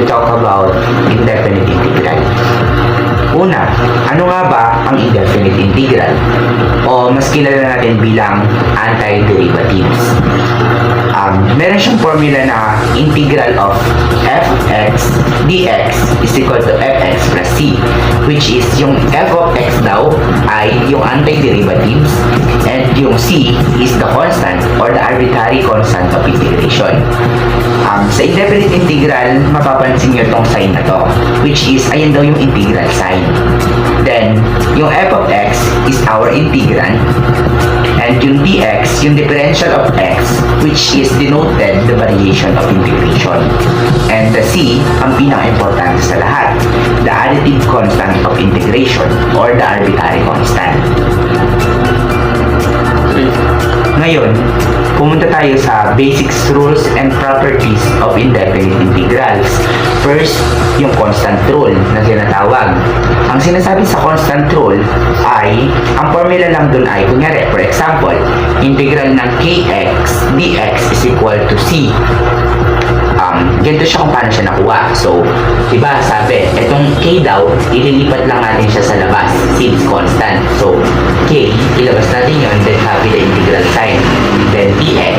talk about indefinite integral. Una, ano nga ba ang indefinite integral? O mas kilala natin bilang antiderivatives. Meron siyang formula na integral of fx dx is equal to fx plus c, which is yung f of x daw ay yung antiderivatives and yung c is the constant or the arbitrary constant of integration. Sa indefinite integral, mapapansin nyo itong sign na to, which is, ayan daw yung integral sign. Then, yung f of x is our integrand, and yung dx, yung differential of x, which is denoted the variation of integration. And the c, ang pinaka-importante sa lahat, the additive constant of integration or the arbitrary constant. Ngayon, pumunta tayo sa basics, rules, and properties of indefinite integrals. First, yung constant rule na tinatawag. Ang sinasabi sa constant rule ay, ang formula lang dun ay, kunyari, for example, integral ng kx dx is equal to c. Ganito siya kung paano siya nakuha. So, diba, sabi, itong k daw, ililipat lang natin siya sa labas. C is constant. So, k, ilabas natin yun, then copy the integral sign. Then dx.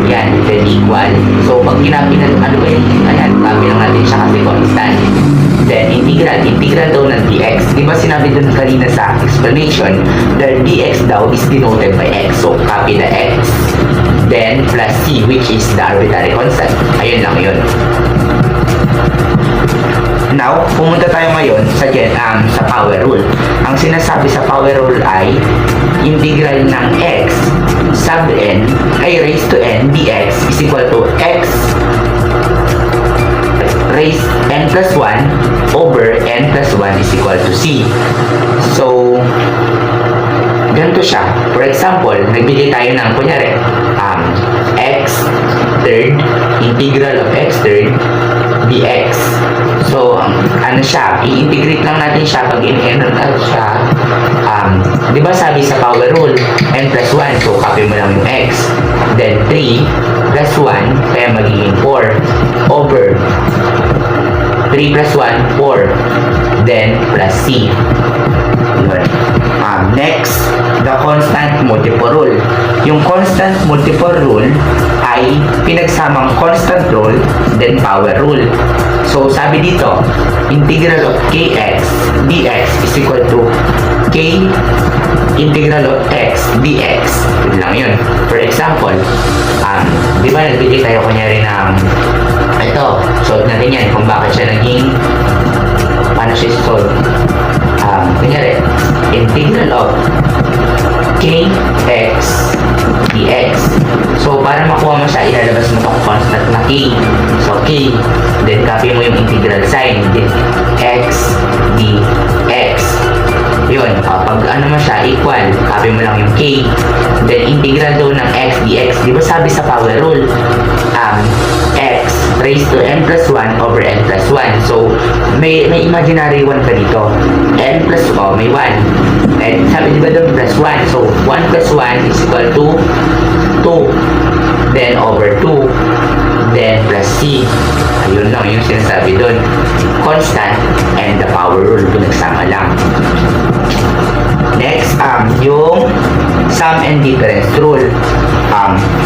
Yan, then equal. So, pag kinapi na, ano ba yun? Ayan, copy lang natin siya kasi constant. Then, integral daw ng dx. Diba sinabi dun kanina sa explanation, the dx daw is denoted by x. So, copy the x. Then, plus c, which is the arbitrary constant. Ayun lang yun. Now, pumunta tayo ngayon sa power rule. Ang sinasabi sa power rule ay integral ng x sub n ay raised to n dx is equal to x raised n plus 1 over n plus 1 is equal to c. So, ganito siya. For example, nagbigay tayo ng, kunyari, x third, integral of x third, dx. So, ano siya, i-integrate lang natin siya pag in-n siya. Di ba sabi sa power rule, n plus 1, so copy mo lang yung x. Then 3 plus 1, kaya magiging 4 over 3 plus 1, 4. Then, plus c. Next, the constant multiple rule. Yung constant multiple rule ay pinagsamang constant rule, then power rule. So, sabi dito, integral of kx dx is equal to k integral of x dx. Yun lang yun. For example, di ba nagbigay tayo kunyari ng ito, solve natin yan kung bakit siya naging paano siya solve. Kunyari, integral of kx dx. So, para makuha mo siya, ilalabas mo itong constant na k. So, k, then copy mo yung integral sign, then x dx. Yun, pag ano mo siya, equal, copy mo lang yung k. Then, integral daw ng x dx. Di ba sabi sa power rule, x raised to n plus 1 over n plus 1. So, may imaginary 1 ka dito. N plus, may 1. And sabi diba doon plus 1. So, 1 plus 1 is equal to 2. Then, over 2. Then, plus c. Ayun lang yung sinasabi doon. Constant and the power rule. Pinagsama lang. Next, yung sum and difference rule.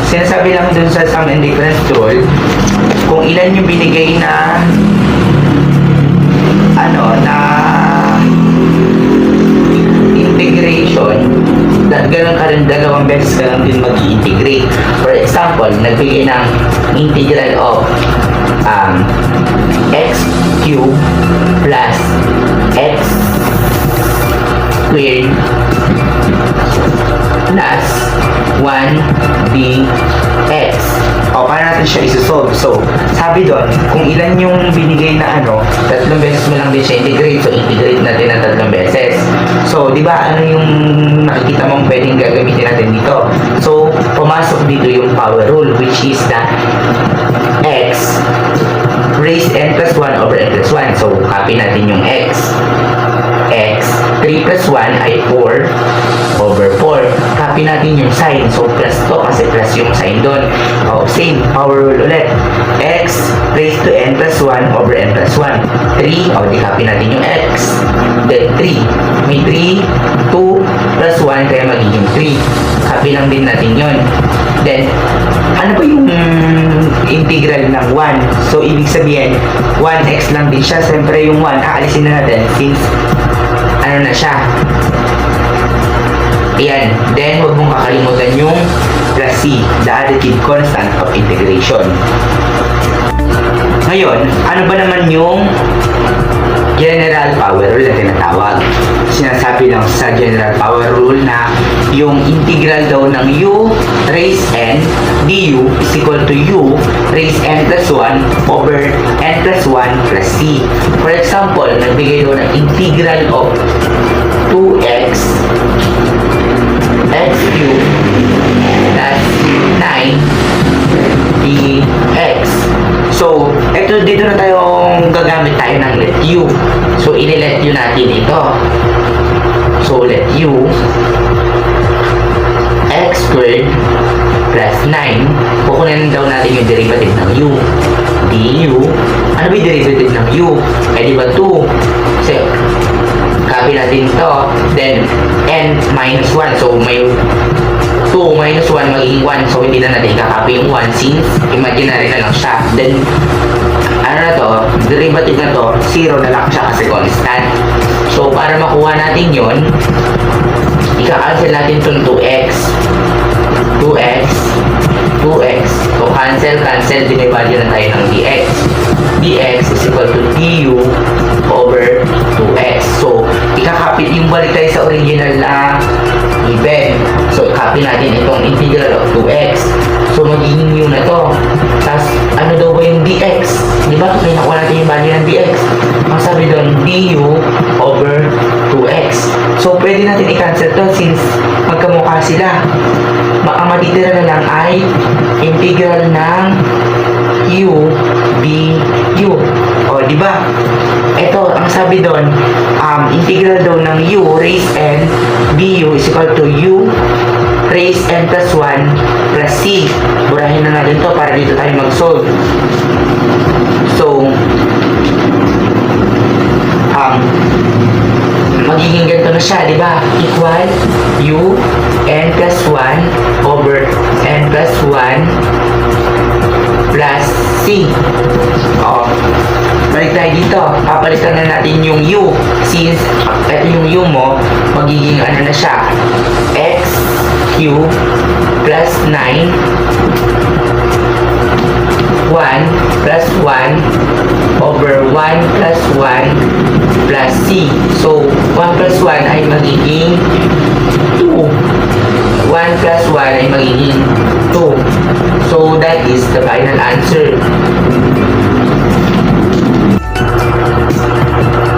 Sinasabi lang dun sa sum and difference rule, kung ilan yung binigay na integration, ganun ka rin, dalawang beses ka lang din mag-i-integrate. For example, nagbigay ng integral of x cube plus x squared plus 1dx. O, paano natin siya isosolve? So, sabi doon, kung ilan yung binigay na tatlong beses mo lang din siya integrate. So, integrate natin ng tatlong beses. So, di ba, ano yung nakikita mong pwedeng gagamitin natin dito? So, pumasok dito yung power rule, which is that x raised n plus 1 over n plus 1. So, copy natin yung x. 3 plus 1 ay 4 over 4. Copy i-copy natin yung sign. So, plus to kasi plus yung sign doon. O, same, power rule ulit. X raised to n plus 1 over n plus 1. 3, o, di-copy natin yung x. Then, 3. May 3, 2 plus 1, kaya magiging 3. Copy lang din natin yun. Then, ano ba yung integral ng 1? So, ibig sabihin, 1x lang din siya. Siyempre, yung 1, aalisin na natin since, ano na siya. Ayan. Then, huwag mong kakalimutan yung plus c, the additive constant of integration. Ngayon, ano ba naman yung general power rule na tinatawag? Sinasabi lang sa general power rule na yung integral daw ng u raised n du is equal to u raised n plus 1 over n plus 1 plus c. For example, nagbigay daw ng integral of 2x x cubed plus 9 dx. So, dito na tayong gagamit tayo ng let u. So, i-let u natin ito. So, let u x squared plus 9. Kukunin daw natin yung derivative ng u. du. Ano ba yung derivative ng u? Eh, di ba 2? So, copy natin ito. Then, n minus 1. So, may 2 minus 1 magiging 1. So, hindi na natin kakopy yung 1 since imaginary na lang siya. Then, ano na to, derivative na to, 0 na lang siya kasi constant. So, para makuha natin yun, ika-cancel natin itong 2x. 2x. 2x. So, cancel, dinivide na tayo ng dx. dx is equal to du over 2x. So, ikakapit yung balik tayo sa original na even. So, copy natin itong integral of 2x. So, magiging u na to. Tapos, ano daw ba yung dx? Di ba? Kaya nakuha natin yung value ng dx. Ang sabi doon, du over 2x. So, pwede natin i-cancel to since magkamukha sila. Ang matitira na lang ay integral ng u du. O, di ba? Ito, ang sabi doon, integral daw ng u raised n du is equal to u raised n plus 1 plus c. Burahin na natin to para dito tayo mag-solve. So, magiging ganito na siya, di ba? Equal u n plus 1 over n plus 1 plus c. O, balik tayo dito. Papalitan na natin yung u. Since, ito yung u mo, magiging ano na siya, x cubed plus 9 1 plus 1 over 1 plus 1 plus c. So, 1 plus 1 ay magiging 2. 1 plus 1 ay magiging 2. So, that is the final answer.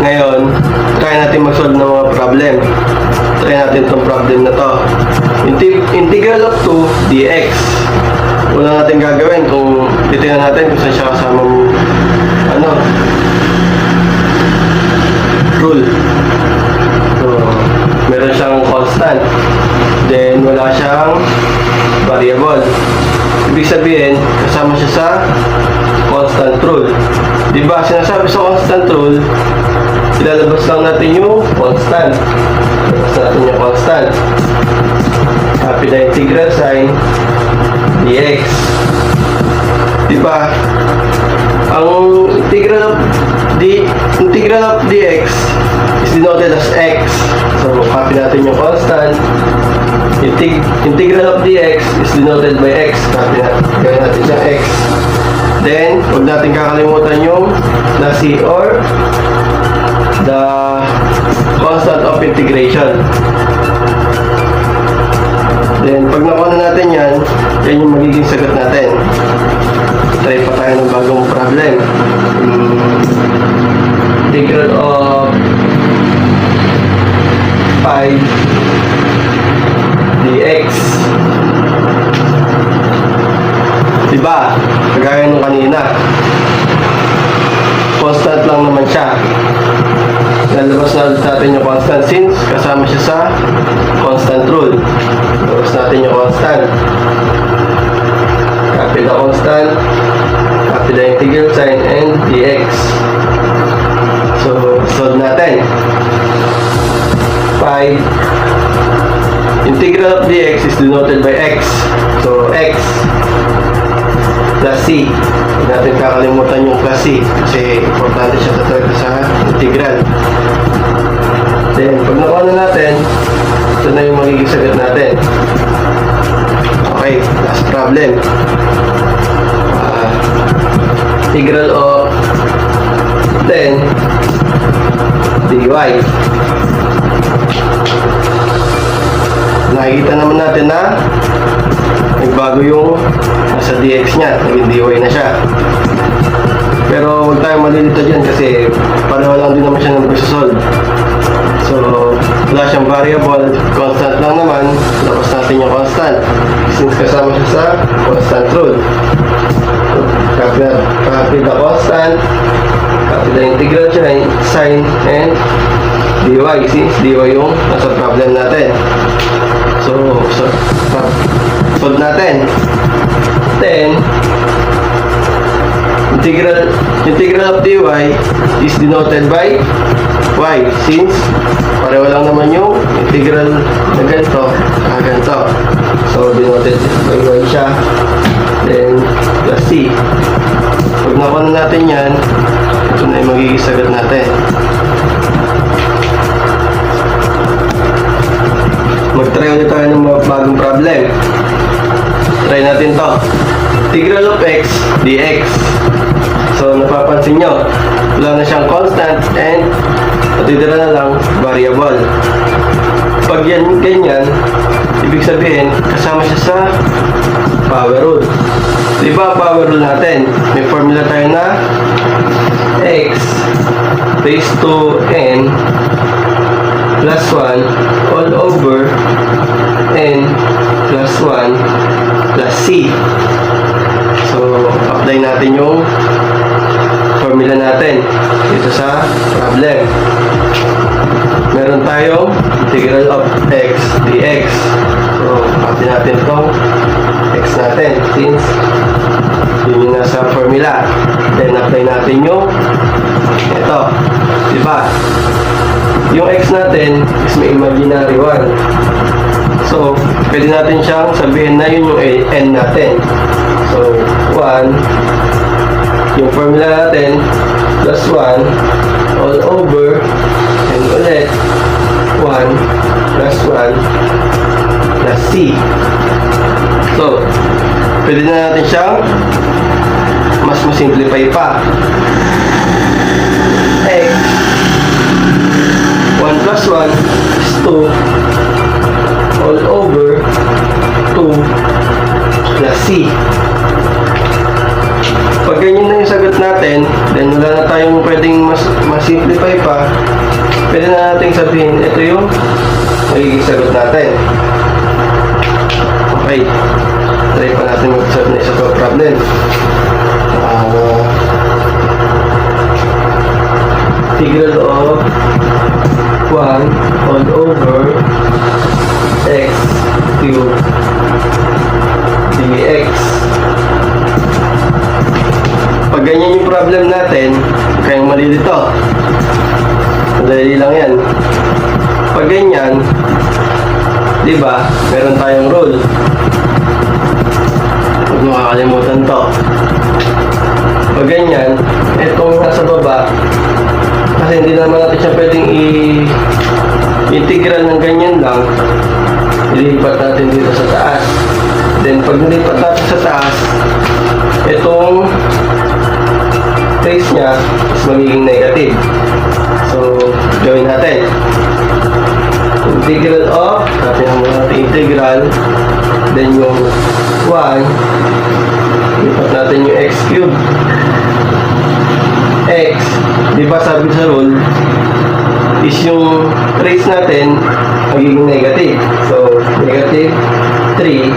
Ngayon, try natin mag-solve ng mga problem. Try natin itong problem na to. Integral of 2 dx. Una natin gagawin kung titingnan natin kung saan siya kasama rule. So, meron siyang constant. Then, wala siyang variable. Ibig sabihin, kasama siya sa constant rule. Diba, sinasabi sa constant rule, ilalabas lang natin yung constant. Ilalabas natin yung constant. Copy the integral sign, dx. Diba, ang integral of dx is denoted as x. So, copy natin yung constant. Integral of dx is denoted by x. Copy natin siya x. Then, huwag natin kakalimutan yung the c or the constant of integration. Then, pag nakuha na natin yan yung magiging sagot natin. Try pa tayo ng bagong problem. Integral of 5 dx. Diba? Kagaya nung kanina. Constant lang naman siya. Lalabas na natin yung constant since kasama siya sa constant rule. So, Labas natin yung constant. Copy the constant. Copy the integral sign and dx. So, solve natin. 5. Integral of dx is denoted by x. So, x plus c. Huwag natin kakalimutan yung plus c kasi importante siya talaga sa integral. Then, pag nakuha na natin, ito na yung magiging sagot natin. Okay, last problem. Integral of 10 dy. Nakikita naman natin na nagbago yung nasa dx niya, naging dy na siya. Pero huwag tayong malilito dyan kasi pareho lang din naman siya ng pagsasolve. So, wala siyang variable, constant lang naman, labas natin yung constant since kasama siya sa constant rule. So, copy the constant, copy the integral sign, and dy, since dy yung nasa problem natin. So solve natin. 10 integral of dy is denoted by y, since pareho lang naman yung integral na ganito. So denoted by y siya. Then plus c. Pag nakuha na natin yan, ito na yung magiging sagot natin. Mag-try ulit tayo ng mga bagong problem. Try natin to. Integral of x dx. So, napapansin nyo, wala na siyang constant and natitira na lang variable. Pag yan ganyan, ibig sabihin, kasama siya sa power rule. Diba power rule natin? May formula tayo na x raised to n plus 1 all over n plus 1 plus c. So, apply natin yung formula natin dito sa problem. Meron tayong integral of x dx. So, copy natin itong x natin since yun yung nasa formula. Then, apply natin yung ito. Diba? Yung x natin is may imaginary 1. So, pwede natin siyang sabihin na yun yung n natin. So, 1, yung formula natin, plus 1, all over, and ulit, 1, plus 1, plus c. So, pwede na natin siyang mas simplify pa. X 1 plus 1 is 2 all over 2 plus c. Pag ganyan na yung sagot natin, then wala na tayong pwedeng mas-simplify pa, pwede na natin sabihin, ito yung magiging sagot natin. Okay. Try pa natin mag-solve na isa pa problem. Integral of 1 all over x cubed dx. Pag ganyan yung problem natin, huwag kayong malilito. Madali lang yan. Pag ganyan, di ba, meron tayong rule. Huwag makakalimutan to. Pag ganyan, itong nasa baba, kasi hindi naman natin siya pwedeng i-integral ng ganyan lang, ilipat natin dito sa taas. Then, pag nilipat natin sa taas, itong trace niya is magiging negative. So, gawin natin. Integral of, natin ang mga integral, then yung 1, ilipat natin yung x cubed. X, di ba sabi sa rule, is yung trace natin magiging negative. So, negative 3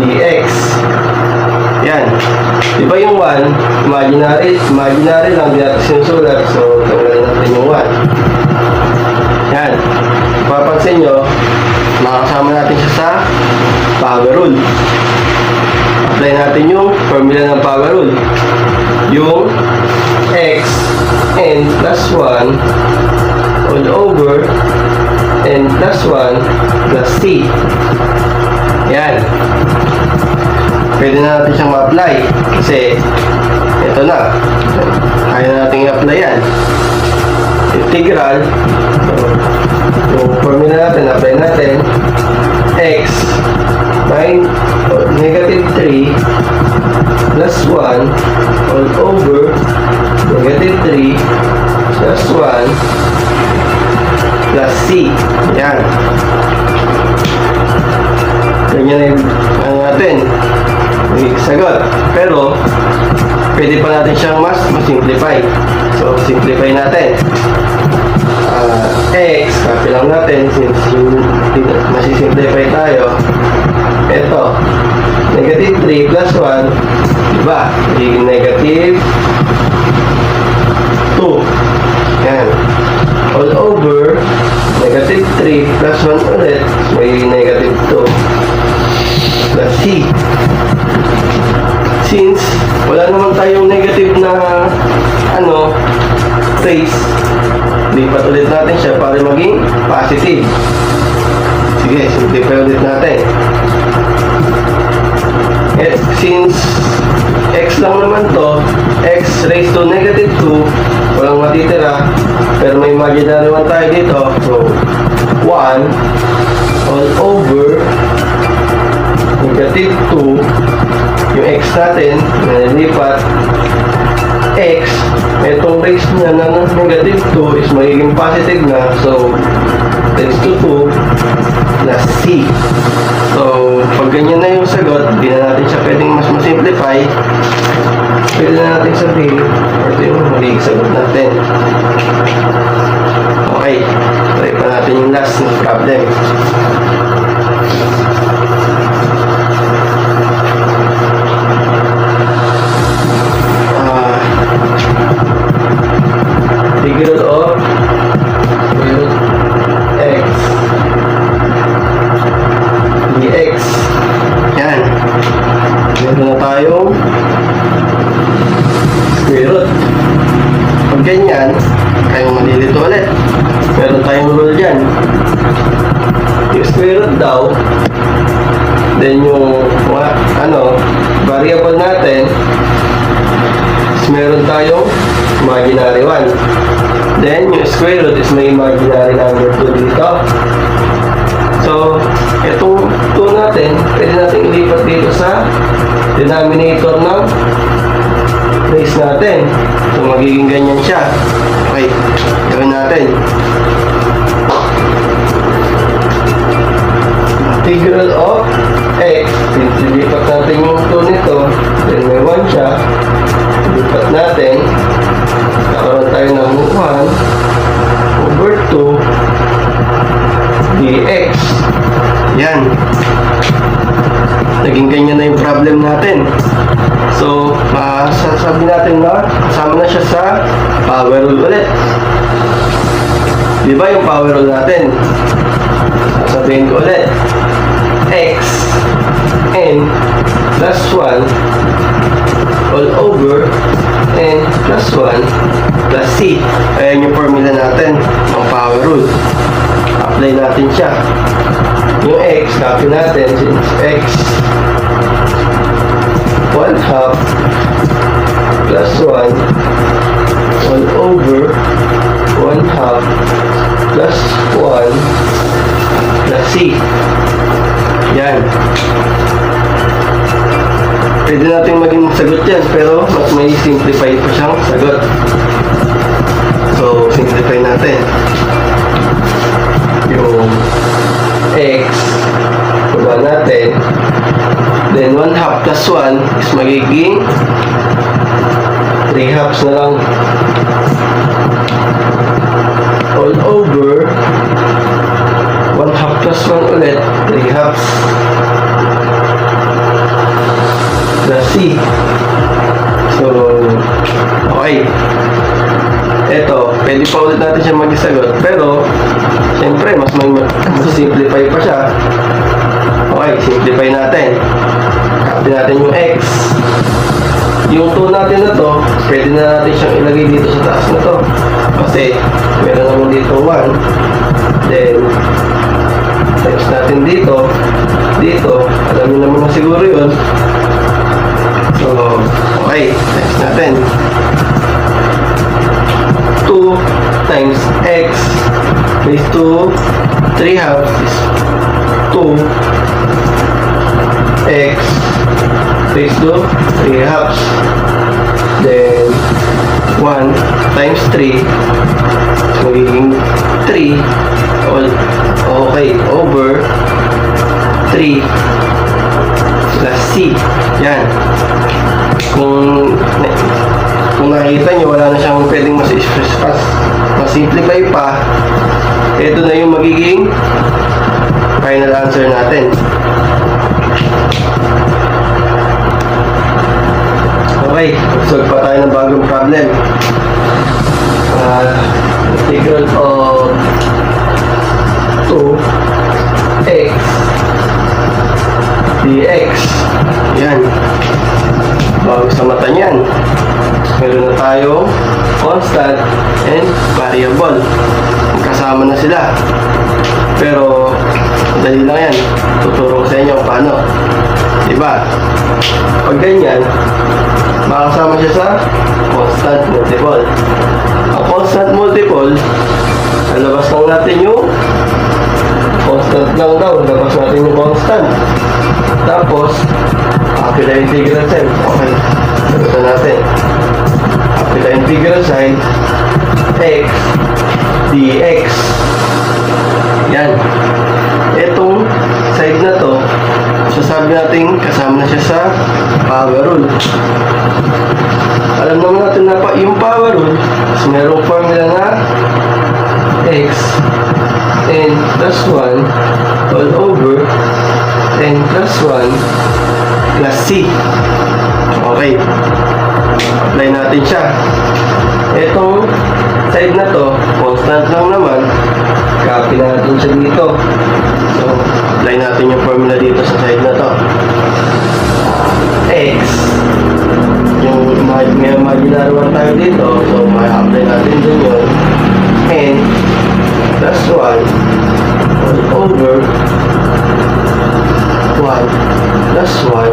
dx. Yan. Di ba yung 1, imaginary lang, di natin sinusulat. So, tanggalin natin yung 1. Yan. Papansin nyo, makakasama natin siya sa power rule. Apply natin yung formula ng power rule. Yung x n plus 1 all over n plus 1 plus c. Yan. Pwede na natin siyang ma-apply kasi ito na. Kaya na natin i-apply yan. Integral. So, yung formula natin, apply natin. X negative 3 plus 1 all over negative 3 plus 1 plus c. Yan. Ganyan na yung ano natin. May sagot. Pero, pwede pa natin siyang mas-simplify. So, simplify natin. X, copy lang natin since masisimplify tayo. Ito, negative 3 plus 1, diba? Magiging negative 2. Yan. All over, negative 3 plus 1 ulit, magiging negative 2 plus c. Since wala naman tayong negative na trace, lipat ulit natin siya para maging positive. Sige, simplify ulit natin. At since x lang naman to, x raised to negative 2, walang matitira, pero may imaginary 1 tayo dito. So, 1 all over negative 2, yung x natin, nalilipat, x, itong raised niya na negative 2 is magiging positive na. So, raised to 2 plus c. So, pag ganyan na yung sagot, hindi na natin siya pwedeng mas simplify. Pwede na natin sabihin, ito yung magiging sagot natin. Okay, try pa natin yung last na problem. Figure of root x dx. Yan. Meron na tayong square root. Pag ganyan, kayong malilito ulit. Meron tayong rule dyan. Yung square root daw, then yung variable natin is meron tayong imaginary 1. Then, yung square root is may imaginary number 2 dito. So, itong 2 natin, pwede natin ilipat dito sa denominator ng base natin. So, magiging ganyan siya. Okay, gawin natin. Integral of x. Ilipat natin yung 2 nito. Then, may 1 siya. Ilipat natin. Nakaroon tayo ng 1 over 2 dx. Yan. Naging ganyan na yung problem natin. So, sasabi natin na kasama na siya sa power rule ulit. Di ba yung power rule natin? Sasabihin ko ulit. X n plus 1 all over n plus 1 plus c. Ayan yung formula natin ng power rule. Apply natin siya. Yung x, copy natin since x 1/2 plus 1 all over 1/2 plus 1 plus c. Yan. Pwede natin maging sagot yan, pero mas may simplify pa siyang sagot. So, simplify natin. Yung x, baba natin. Then, 1/2 plus 1 is magiging 3/2 na lang. All over 1/2 plus 1 ulit, 3/2 plus c. So, okay. Ito, pwede pa ulit natin siya mag-isagot. Pero, siyempre, mas simplify pa siya. Okay, simplify natin. Copy natin yung x. Yung 2 natin na to, pwede na natin siyang ilagay dito sa taas na to. Kasi, meron naman dito 1. Then, times natin dito. Dito, alam niyo naman na siguro yun. So, okay, times natin. 2 times x raised to 3 halves is 2 x raised to 3 halves. Then 1 times 3 magiging 3 okay over 3 plus c. Yan. Kung nakita nyo, wala na siyang pwedeng mas-simplify pa. Ito na yung magiging final answer natin. Okay, solve pa tayo ng bagong problem. Integral of 2x dx. Yan. Bago sa mata niyan, meron na tayong constant and variable. Kasama na sila. Pero, dali lang yan. Tuturo ko sa inyo kung paano. Diba? Pag ganyan, makasama siya sa constant multiple. Ang constant multiple, lalabas lang natin yung constant lang daw. Lalabas natin yung constant. Tapos, kapila integral sign. Okay. Sagutan natin. Kapila integral sign x dx. Yan. Itong side na to, sasabi natin kasama na siya sa power rule. Alam naman natin na yung power rule, kasi merong formula na x n plus 1 all over n plus 1 plus c. Okay. Apply natin siya. Itong side na to, constant lang naman. Copy natin siya dito. So, apply natin yung formula dito sa side na to. X. Yung may imaginary one tayo dito. So, may apply natin din yun. N plus 1 all over 1 plus 1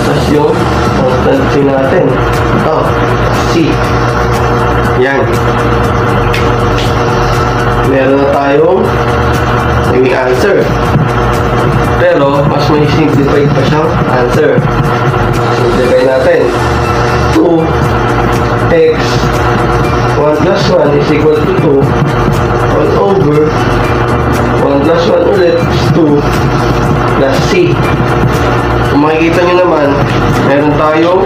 plus yung constant c natin. Ito, c. Yan. Meron na tayong naging answer. Pero, mas may simplified pa siyang answer. Simplify natin. 2x 1 plus 1 is equal to 2 all over 1 plus 1 ulit is 2 plus c. Kung makikita nyo naman, meron tayong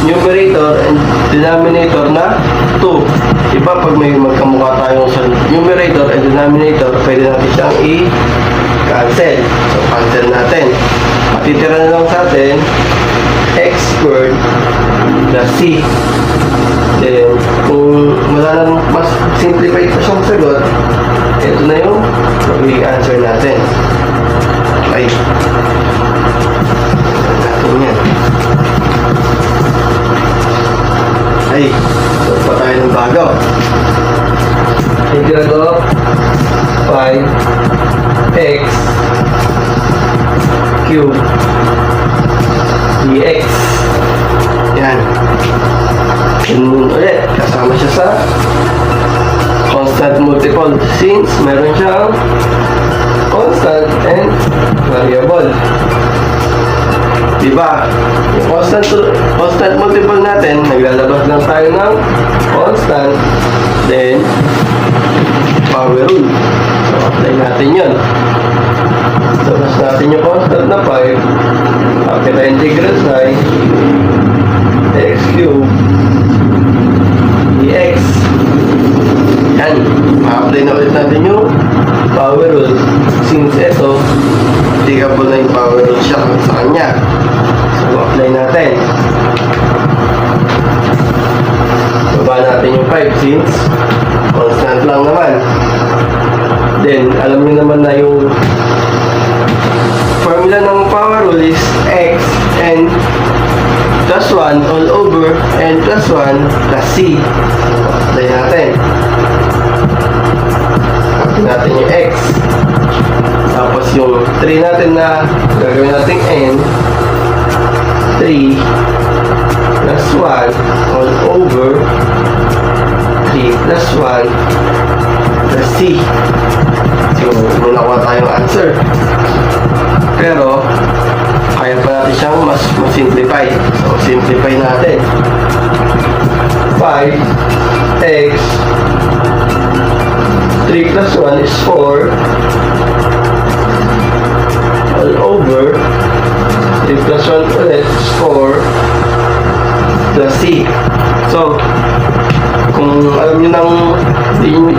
numerator and denominator na 2. Diba pag may magkamukha tayong sa numerator and denominator, pwede natin siyang i-cancel. So, cancel natin. Matitira na lang sa atin x squared plus c. Then, kung wala nang mas simplified pa siyang sagot, ito na yung magiging answer natin. Okay. Natin yan. Ay, so pa tayo ng bago. Integral of 5x cube dx. Yan. Yun ulit, kasama siya sa constant multiple since meron siyang constant and variable. Diba? Yung constant multiple natin, naglalabas lang tayo ng constant, then power rule. So, apply natin yun. Labas natin yung constant na 5. Kapila integral sign x cube dx. Yan. Ma-apply na ulit natin yung power rule. Since ito, applicable na yung power rule siya sa kanya. So, apply natin. Baba natin yung 5 since x n plus 1 all over n plus 1 plus c. Apply natin. Apply natin yung x. Tapos yung 3 natin na gagawin natin n. 3 plus 1 all over 3 plus 1 plus c. So, may nakuha tayong answer. Pero, kaya pa natin siyang mas simplify. So, simplify natin. 5x 3 plus 1 is 4 all over 3 plus 1 ulit is 4 plus c. So, kung alam nyo nang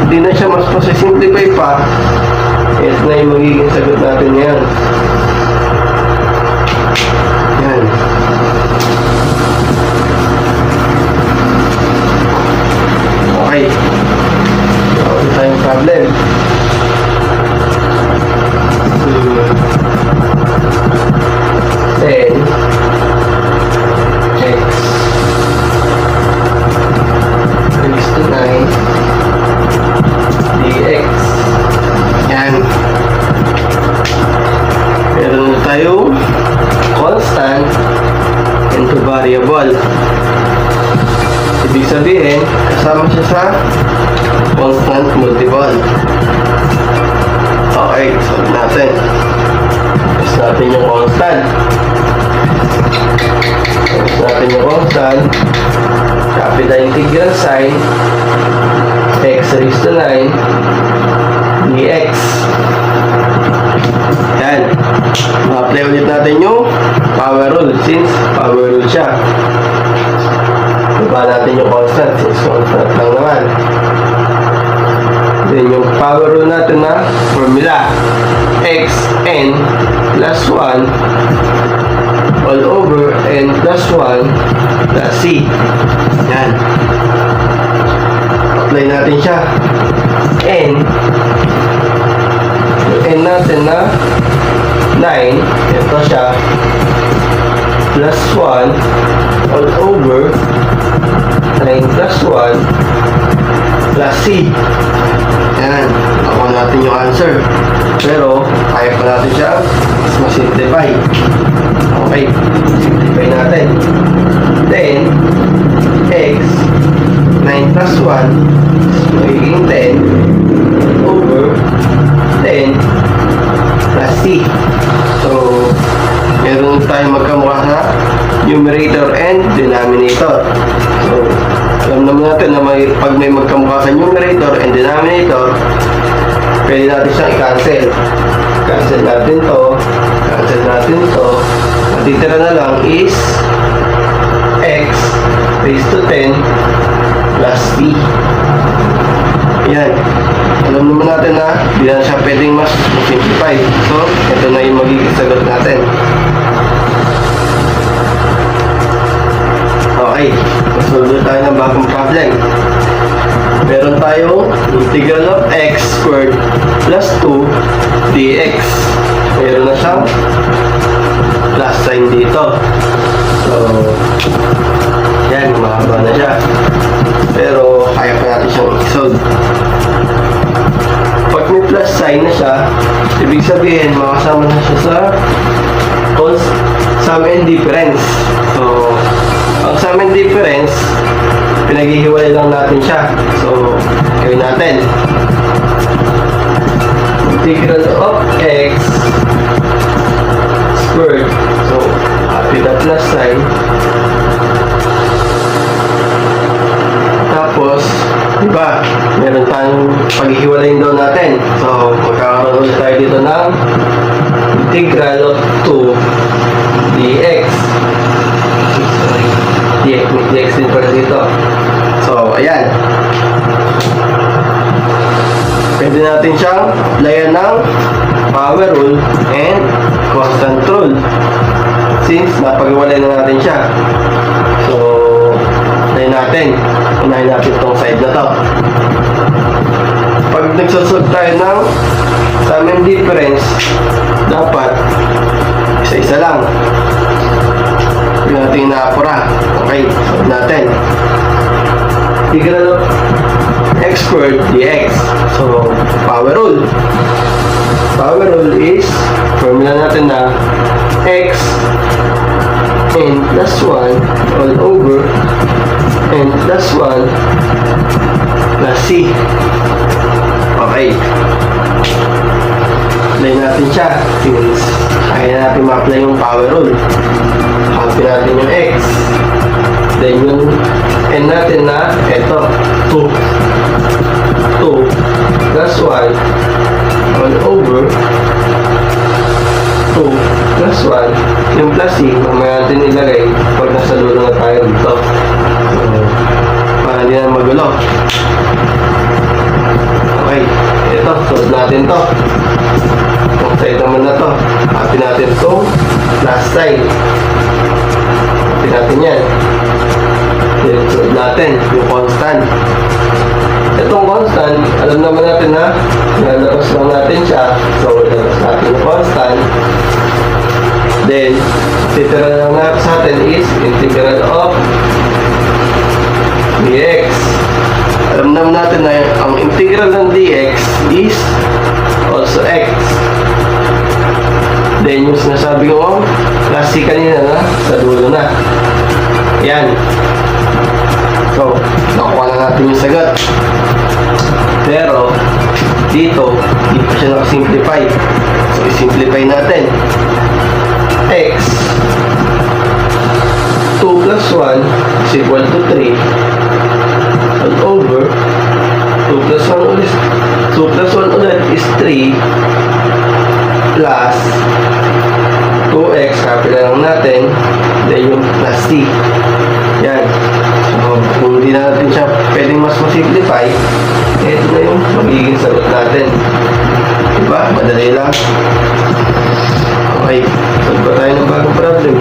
di na siya mas simplify pa, ito na yung magiging sagot natin ngayon. Yan. Okay. Wala tayong problem. Then, x raised to 9 dx. Yan. Meron na tayong constant into variable. Ibig sabihin, kasama siya sa constant multiple. Okay, solve natin. Tapos natin yung constant. Tapos natin yung constant. Copy the integral sign. X raised to 9 dx. Yan. Ma-apply ulit natin yung power rule since power rule siya. Baba natin yung constant since constant lang naman. Then yung power rule natin na formula x n plus 1 all over n plus 1 plus c. Yan. Apply natin siya. N. Yung n natin na 9. Ito siya. Plus 1 all over 9 plus 1 plus c. Yan. Nakuha natin yung answer. Pero, kaya pa natin siya mas masimplify. Okay. Simplify natin. Then, x 9 plus 1 is magiging 10 over 10 plus c. So, meron tayong magkamukha sa numerator and denominator. So, alam naman natin na pag may magkamukha sa numerator and denominator, pwede natin siyang i-cancel. Cancel natin to. Cancel natin to. Matitira na lang is x raised to 10 plus b. Yan. Alam naman natin na hindi na siya pwedeng mas simplify. So, ito na yung magiging sagot natin. Okay. Masolve tayo ng bagong problem. Meron tayong integral of x squared plus 2 dx. Meron na siyang plus sign dito. So, yan, mahaba na siya. Pero, kaya pa natin siyang i-solve. Pag may plus sign na siya, ibig sabihin, makasama na siya sa sum and difference. So, ang sum and difference, pinaghihiwalay lang natin siya. So, gawin natin. Integral of x squared. So, with the plus sign. Tapos, diba, meron tayong paghihiwalayin daw natin. So, magkakaroon ulit tayo dito ng integral of 2 dx. Sorry. Dx din pala dito. So, ayan. Pwede natin siyang layan ng power rule and constant rule. Since napag-iwalay na natin siya. So, layan natin. Unahin natin itong side na to. Pag nagsasolve tayo ng sum and difference, dapat isa-isa lang. natin inaapura. Okay, solve natin. Integral of x squared dx. So, power rule. Power rule is, formula natin na x n plus 1 all over n plus 1 plus c. Okay. Apply natin siya since kaya natin ma-apply yung power rule. Copy natin yung x. Then yung n natin na eto, 2. 2 plus 1 all over 2 plus 1. Yung plus c, mamaya natin ilagay pag nasa dulo na tayo dito. So, para hindi na magulo. Okay, ito, solve natin to. Itong side naman na to. Copy natin itong last side. Copy natin yan. Then, solve natin yung constant. Itong constant, alam naman natin na lalabas lang natin siya. So, lalabas natin yung constant. Then, titira lang natin sa atin is integral of dx. Alam naman natin na ang integral ng dx is also x. Then, yung sinasabi ko, plus c kanina na, sa dulo na. Yan. So, nakuha na natin yung sagot. Pero, dito, hindi pa siya nakasimplify. So, isimplify natin. X 2 plus 1 is equal to 3 all over 2 plus 1 ulit 2 plus 1 ulit is 3 plus 2x, copy na lang natin, then yung plus c. Yan. So, kung hindi natin siya pwedeng mas masimplify, ito na yung magiging sagot natin. Diba? Madali lang. Okay. Solve ba tayo ng bagong problem?